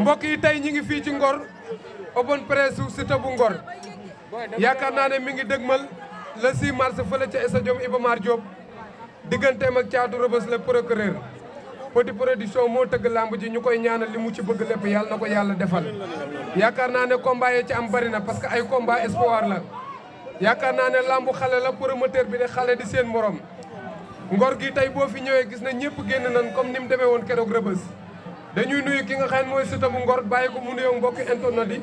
mbokk yi tey ñi ngi fii ci Ngor open press Siteu bu Ngor yaakaar naa ne mi ngi dëgmal le 6 mars fële ca stade Iba Mar Diop digganteem ak Caatu Rebeuss le procureur Petit Production moo tëgg lamb ji ñu koy ñaanal li mu ci bëgg lépp yàlla na ko yàlla defal yaakaar naa ne combat yi ci am bari na parce que ay combat espoir la yaakaar naa ne lambu xale la promoteur bi de xale di seen morom Ngor gi tey boo fi ñëwee gis na ñëpp génn nañ comme ni mu demee woon keroog Rebeuss dañuy nuyu ki nga xam ne mooy Siteu bu Ngor bàyyi ko mu nuyoo mbokki internet yi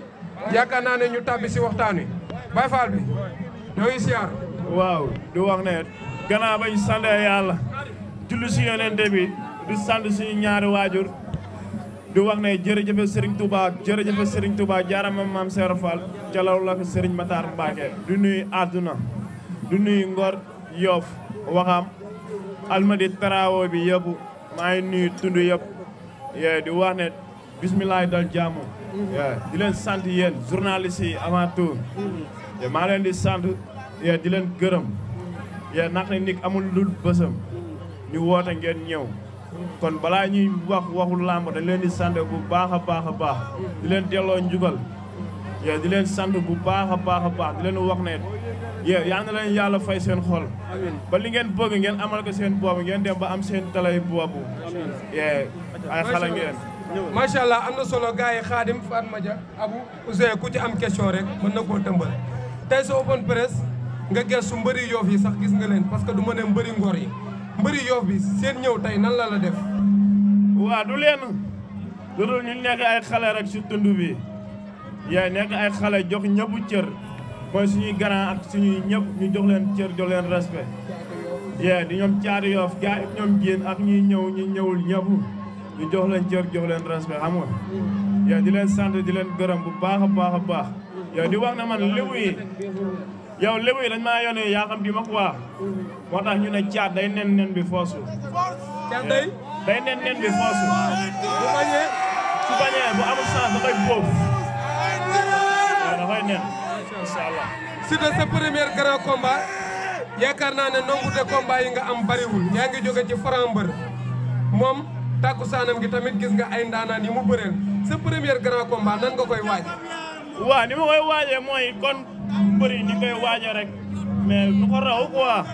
yaakaar naa ne ñu tàbbi si waxtaan wi Baye Fall bi ñoo ngi siyaar. waaw di wax ne gannaaw bañ sant yàlla julli si yonente bi di sant suñu ñaari waajur di wax ne jërëjëf Serigne Touba jërëjëf Serigne Touba jaarama maam Seera Fall jalaw la ko Serigne Matar Mbacke di nuyu àdduna di nuyu Ngor Yoff Waxam Almadi Tarawo bi yëpp maa ngi nuyu tund yëpp di wax ne bisimilah dal jàmm di leen sant yéen journalistes yi avant tout maa leen di sant di leen gërëm ndax ne nit amul lu bësam ñu woote ngeen ñëw kon balaa ñuy wax waxu làmb dañ leen di sant bu baax a baax a baax di leen delloo njugal di leen sant bu baax a baax a baax di leen wax ne yaa na leen yàlla fay seen xol ba li ngeen bëgg ngeen amal ko seen bopp ngeen dem ba am seen talay bopp ay xale ngeen macha allah am na solo gars yi Khadim Fatma Dia Abou Ousseyn ku ci am question rek mën na koo tëmbal tey sa open press nga gëstu mbëri Yoff yi sax gis nga leen parce que du ma ne mbëri Ngor yi mbëri Yoff bi seen ñëw tey nan la def waaw du leen lu dul ñu nekk ay xale rek si tund bi nekk ay xale jox ñëpp cër mooy suñuy grand ak suñuy ñëpp ñu jox leen cër jox leen respect di ñoom Caatu Yoff gars yi ñoom jéen ak ñuy ñëw ñu ñëwul ñëpp ñu jox leen cër jox leen respect xam nga di leen sant di leen gërëm bu baax a baax a baax di wax na man lébu yi lébu yi dañ maa yónnee yaa xam di ma quoi moo tax ñu ne caat day nen bi foosu caat day nen bi foosu su bañee bu amul chance da koy boof da koy nen incha allah Siteu sa premier grand combat yaakaar naa ne nombre de combat yi nga am bariwul yaa ngi jóge ci Franc mbër moom tàkku saanam gi tamit gis nga ay ndaanaan yi mu bëreel sa premier grand combat nan nga koy waaj waaw ni ma koy waajee mooy kon mbëri ni koy waajee rek mais lu ko raw quoi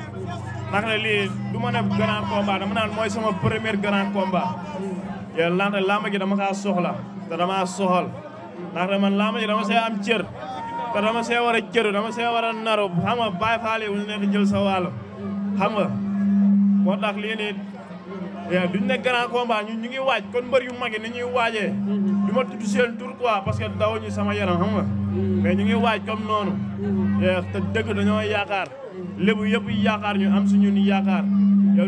ndax ne lii du ma ne grand combat dama naan mooy sama premier grand combat lante lamba ji dama kaa soxla te dama soxal ndax ne man lamba ji dama see am cër te dama see war a cër dama see war a naru xam nga Baye Fall wu nekk jël sa wàll xam nga moo tax lii nii duñ ne grand combat ñu ngi waaj kon mbër yu mag yi ni ñuy waajee du ma tudd seen tur quoi parce que dawuñu sama yaram xam nga mais ñu ngi waaj comme noonu te dëgg dañoo yaakaar lébu yëpp yaakaar ñu am suñu ni yaakaar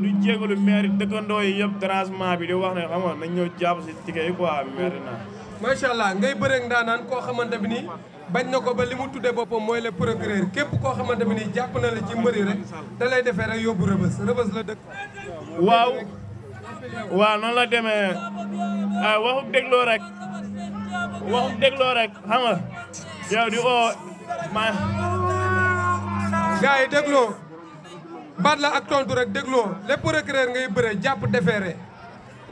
du jégalu maire dëkkandoo yi yëpp dérangement bi di wax ne xam nga nañ ñëw jàpp si ticket yi quoi maire na macha allah ngay bëreeg ndaanaan koo xamante bi nii bañ na ko ba li mu tuddee boppam mooy le procureur képp koo xamante bi nii jàpp na la ci mbëri rek da lay defee rek yóbbu Rebeuss la dëkk waaw noonu la demee waxu dégloo rek xam nga di oo gars yi dégloo baat la ak tontu rek dégloo le procureur ngay bëre jàpp defeere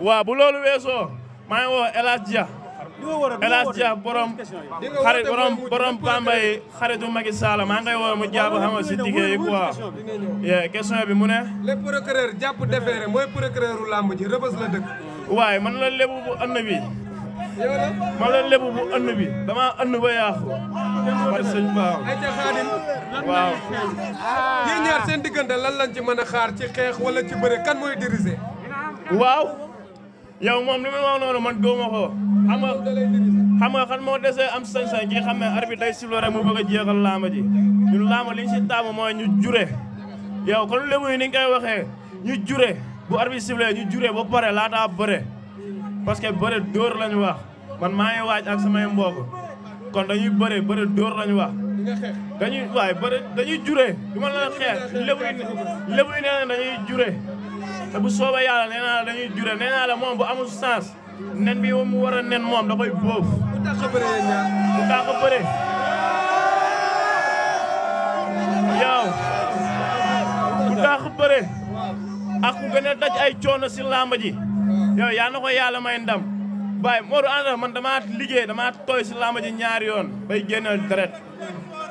waaw bu loolu weesoo maa ngi woo El Hadj Dia borom Bambey xaritu Macky Sall maa ngay woo mu jàpp xam nga si liggéey quoi question bi mu ne le procureur jàpp defeere mooy procureuru lamb ji Rebeuss la dëkk waaye man la lébu bu ënn bi dama ënn ba yaaxu war sëñ Ba ay ca Xaadim waaw yéen ñaar seen diggante lan lañ ci mën a xaar ci xeex wala ci bëre kan mooy diriger waaw yow moom li ma wax noonu man gëwuma ko xam nga xam moo desee am sañ-sañ ki xam ne arbitre day siffler rek mu bëgg a jeexal laama ji ñun laama li ñu si taamu mooy ñu jure yow kon lébu yi ni nga koy waxee ñu jure bu arbitre siffler ñu jure ba pare laataa bëre parce que bëre dóor lañu wax man maa ngi waaj ak samay mbokk kon dañuy bëre dóor lañu wax dañuy jure du ma la xeex lébu yi nee na dañuy jure te bu soobee yàlla nee naa la dañuy jure nee naa la moom bu amul sens nen bi mu war a nen moom da koy boof bu tax a bëree ñaar bu tax a bëree yow bu tax a bëree ak ku gën a daj ay coono si làmb ji yow yaa na ko yàlla may ndam Baye Modou Anta man damaa liggéey damaa tooy si làmb ji ñaari yoon bay génnal deret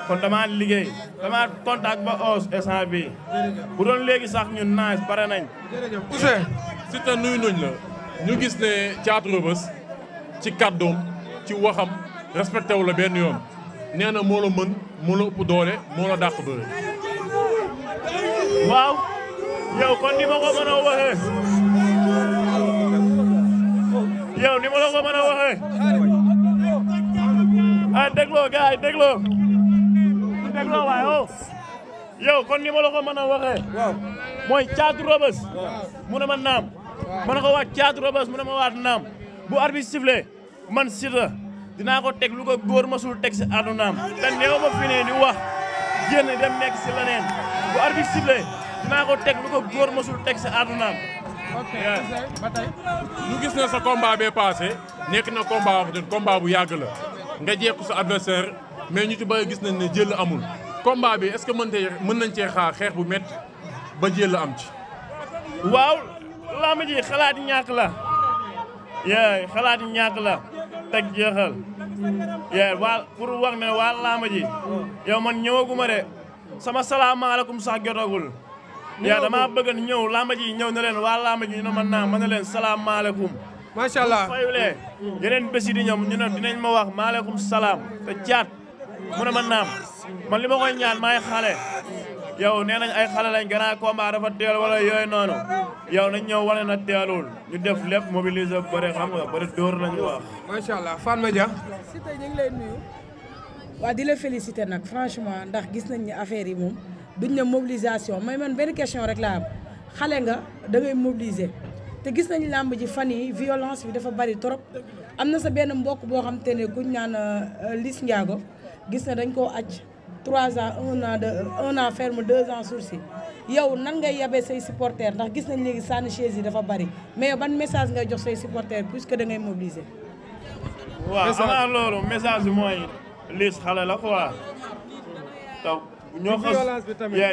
kon damaa liggéey damaa contact ba os instant bi bu doon léegi sax ñun naaj pare nañ. jërëjëf Ousseyn. Siteu nuyu nañ la ñu gis ne Thiatou Rebeuss ci kàddoom ci waxam respecté wu la benn yoon nee na moo la mën moo la ëpp doole moo la dàq bëre. waaw yow kon ni ma ko mën a waxee yow ni ma la ko mën a waxee ah dégloo gars yi dégloo waaye yow kon ni ma la ko mën a waxee mooy Thiatou Rebeuss mu ne ma naam ma ne ko waat Thiatou Rebeuss mu ne ma waat naam bu arbitre sifflé man Siteu dinaa ko teg lu ko góor masul teg si àddunaam te néew ma fi ne di wax génn dem nekk si leneen bu arbitre sifflé dinaa ko teg lu ko góor masul teg si àddunaam. ok ba tey. ñu gis ne sa combat bee passé nekk na combat bu yàgg la nga jekku sa adversaire mais ñu ci bëri gis nañ ne jël amul combat bi est-ce que mën nañ cee xaar xeex bu métti ba jël am ci. waaw lamb ji xalaat ñàkk la yeey xalaat ñàkk la teg jeexal yeey waa pour wax ne waa lamb ji yow man ñëwaguma de sama salaamaaleykum sax jotagul yaa dama bëgg ñëw lamb ji ñëw na leen waa lamb ji ñu ne ma naam ma ne leen salaamaaleykum macha allah fayulee yeneen bés yi di ñoom ñu ne dinañ ma wax maaleykum salaam te caat mu ne ma naam man li ma koy ñaan maay xale yow nee nañ ay xale lañ gannaaw combat dafa teel wala yooyu noonu yow nañ ñëw wane na teelul ñu def lépp mobiliser bëri xam nga bëri dóor lañu wax. macha allah Fatma Dia. Siteu ñu ngi lay nuyu. waa di la féliciter nag franchement ndax gis nañ ni affaire yi moom duñ ne mobilisation may man benn question rek laa am xale nga da ngay mobiliser te gis nañ làmb ji fan yi violence bi dafa bari trop am na sa benn mbokk boo xam te ne kuñ naan Liss Ndiago gis na dañ koo aj 3 ans 1 an ferme 2 ans sursis yow nan ngay yabee say supporters ndax gis nañ léegi sànni chaise yi dafa bari mais ban message ngay jox say supporters puisque da ngay mobiliser. waaw xanaa loolu message bi mooy Liss xale la quoi taw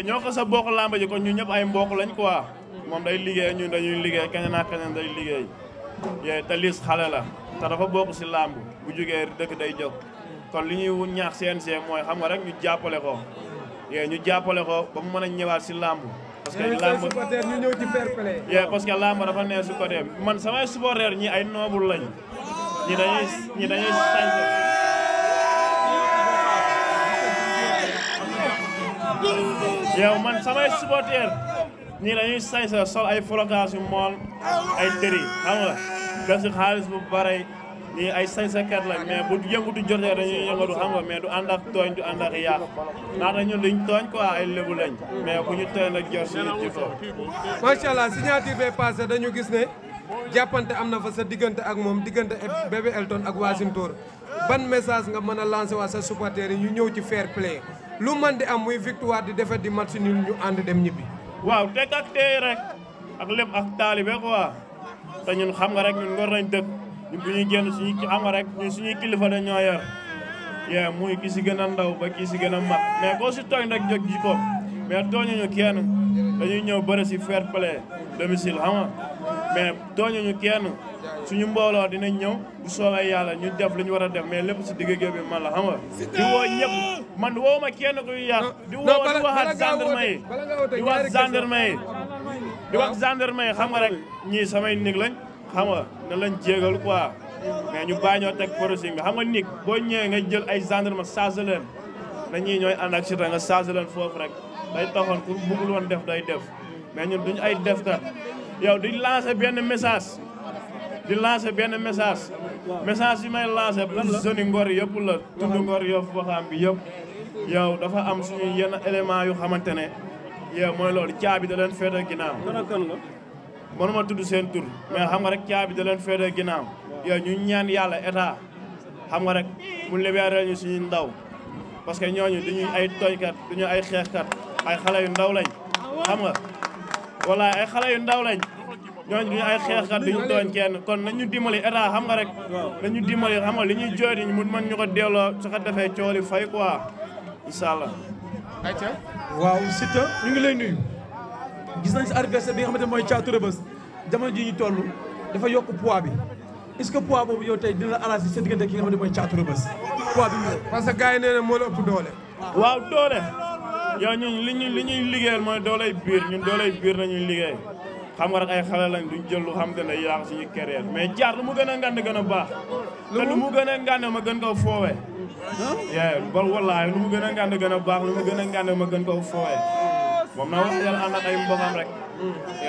ñoo ko sa bokk làmb ji kon ñu ñëpp ay mbokk lañ quoi moom day liggéey ñun dañuy liggéey keneen ak keneen day liggéey te Liss xale la te dafa bokk si làmb bu jógee dëkk day jóg kon li ñuy ñaax CNG mooy xam nga rek ñu jàppale ko ñu jàppale ko ba mu mën a ñëwaat si làmb parce que làmb ñu ñëw ci fair play. parce que làmb dafa neex su côté man samay supporter ñi ay noble lañ ñi dañuy sañ yow man samay supporter ñii dañuy sañse sol ay flocage yu mool ay tëri xam nga def si xaalis bu bare ñii ay sañsekat lañ mais bu yëngutu jotee dañuy yëngatu xam nga mais du ànd ak tooñ du ànd ak yàq ndaxte ñun liñ tooñ quoi ay lébu lañ mais ku ñu tooñ rek jor suñu ci foofu. macha allah signature bee passé dañu gis ne jàppante am na fa sa diggante ak moom diggante bébé Elton ak Wassintor ban message nga mën a lancé waa sa supporters yi ñu ñëw ci fair play lu man di am muy victoire di défaite di match nul ñu ànd dem ñibbi. waaw teg ak tey rek ak lépp ak taalibe quoi te ñun xam nga rek ñun ngor nañ dëkk ñun bu ñuy génn suñu xam nga rek ñun suñuy kilifa dañoo yor muy ki si gën a ndaw ba ki si gën a mag mais koo si tooñ rek jóg ji ko mais tooñuñu kenn dañuy ñëw bëri si fair play domicile xam nga mais tooñuñu kenn suñu mbooloo dinañ ñëw bu soobee yàlla ñu def li ñu war a def mais lépp si digg géew bi man la xam nga di woo ñëpp man woo ma kenn kuy yàq di waxaat gendarme yi di wax gendarme yi xam nga rek ñii samay nig lañ xam nga na lañ jéegal quoi mais ñu bàyyi ñoo teg projet bi xam nga nig boo ñëwee nga jël ay gendarme chargé leen na ñii ñooy ànd ak Siteu nga chargé leen foofu rek day taxoon pour bëggul woon def day def mais ñun duñu ay defkat yow di lancer benn message message yi may lancer pour zone Ngor yëpp la tund Ngor Yoff Waxaam bi yëpp yow dafa am suñu yenn élément yu xamante ne yow mooy loolu caabi da leen féete ginnaaw mënuma tudd seen tur mais xam nga rek caabi da leen féete ginnaaw yow ñu ñaan yàlla état xam nga rek mu libéré ñu suñu ndaw parce que ñooñu duñu ay tooykat duñu ay xeexkat ay xale yu ndaw lañ xam nga wala ay xale yu ndaw lañ ñooñu duñu ay xeexkat duñu tooñ kenn kon nañu dimbali état xam nga rek nañu dimbali xam nga li ñuy jooy ñu mën ñu ko delloo su ko defee cooli fay quoi incha allah. ayca waaw Siteu ñu ngi lay nuyu gis nañ sa adversaire bi nga xamante ne mooy Thiatou Rebeuss jamono ji ñu toll dafa yokk poids bi est-ce que poids boobu yow tey dina la arrangé sa diggante ki nga xam ne mooy Thiatou Rebeuss poids bi mu yor. parce que gars yi nee na moo la ëpp doole. waaw doole yow ñun li ñuy liggéeyal mooy dooley biir ñun dooley biir la ñuy liggéey xam nga rek ay xale lañ duñ jël lu xam te ne yàq suñu carrière mais jaar lu mu gën a ngand gën a baax. te lu mu gën a ngand ma gën koo foowee. bal wallaahi lu mu gën a ngand gën a baax lu mu gën a ngand ma gën koo foowee moom na wax yàlla ànd ak ay mbokam rek.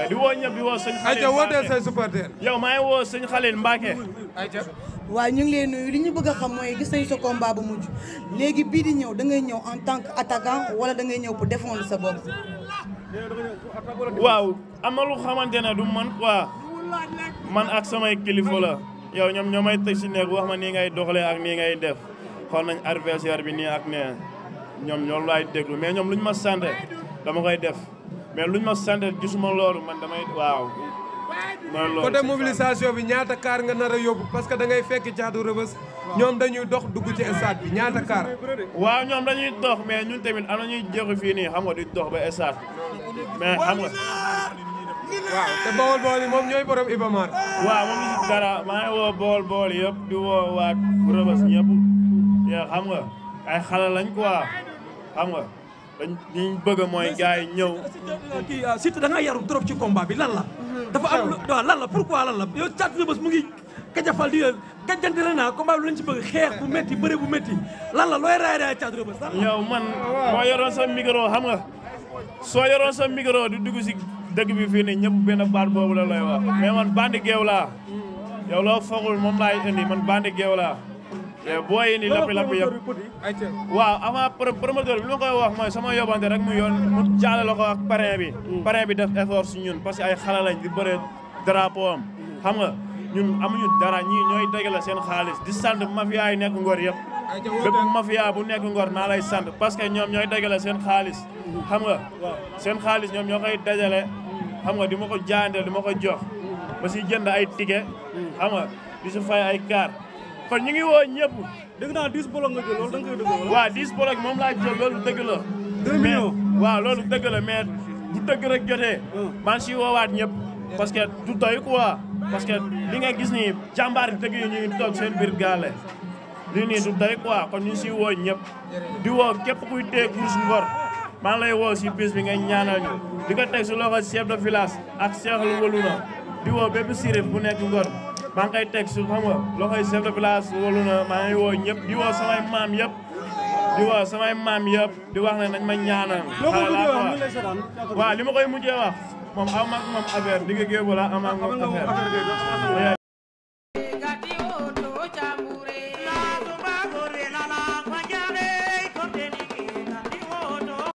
di woo ñëpp di woo sëñ Xalil ayca wooteel say supporter. yow maa ngi woo sëñ Xalil Mbacke. ayca. waaw ñu ngi leen nuyu li ñu bëgg a xam mooy gis nañu sa combat bu mujj léegi bii di ñëw da ngay ñëw en tant que attaquant wala da ngay ñëw pour défendre sa bopp. waaw am na lu xamante ne du man quoi man ak samay kilifa la yow ñoom ñoo may teg si nekk wax ma nii ngay doxalee ak nii ngay def xool nañ adversaire bi nii ak nee ñoom ñoo laay déglu mais ñoom lu ñu ma sant dama koy def mais lu ñu ma sant gisuma loolu man damay waaw. mooy loolu côté mobilisation bi ñaata kaar nga nar a yóbbu parce que da ngay fekk Thiatou Rebeuss ñoom dañuy dox dugg ci stade bi ñaata kaar. waaw ñoom dañuy dox mais ñun tamit am na ñuy joxe fii nii xam nga di dox ba stade mais xam nga. waaw te Bawol Bawol yi moom ñooy borom Iba Mar. waaw moom ñu si dara maa ngi woo Bawol Bawol yëpp di woo waa Rebeuss ñëpp yow xam nga ay xale lañ quoi xam nga dañ liñ bëgg mooy gars yi ñëw. kii Siteu da nga yaru trop ci combat bi lan la. dafa am waaw lan la pourquoi lan la yow Thiatou Rebeuss mu ngi kajafal di gàjjante la naa combat bi lañ ci bëgg xeex bu métti bëre bu métti lan la looy raay raay Thiatou Rebeuss. yow man boo yoroon sa micro xam nga soo yoroon sa micro di dugg si dëgg bi fii nii ñëpp benn baat boobu la lay wax mais man bandi géew laa yow loo foogul moom laay indi man bandi géew laa boo indi lappi yëpp waaw avant promoteur bi li ma koy wax mooy sama yóbbante rek mu yoon mu jàllale ko ak parrain bi def effort si ñun parce que ay xale lañ di bëre drapeau am xam nga ñun amuñu dara ñii ñooy dégale seen xaalis di sant mafia yi nekk Ngor yëpp bépp mafia bu nekk Ngor naa lay sant parce que ñoom ñooy dajale seen xaalis xam nga seen xaalis ñoom ñoo koy dajale xam nga di ma ko jaayanteel di ma ko jox ba si jënd ay ticket xam nga di si fay ay car kon ñu ngi woo ñëpp. dégg naa 10 bolok nga jël loolu da nga koy dëgg. waaw 10 bolok moom laa jël loolu dëgg la. 2 millions waaw loolu dëgg la mais bu dëgg rek jotee. maa ngi siy woowaat ñëpp. parce que du doy quoi parce que li nga gis ni jàmbaar dëgg yi ñu ngi toog seen biir gaale lii nii du doy quoi kon ñu siy woo ñëpp. di woo képp kuy téye course Ngor maa ngi lay woo si bis bi nga ñaanal ñu di ko teg si loxo chef de village ak Cheikh Walouna di woo bépp sirif bu nekk Ngor. maa ngi koy teg su xam nga loxoy chef de village wolu na maa ngi woo ñëpp di woo samay maam yëpp di wax ne nañ ma ñaanal. waaw li ma koy mujjee wax moom am ak moom affaire digg géebu la am ak moom affaire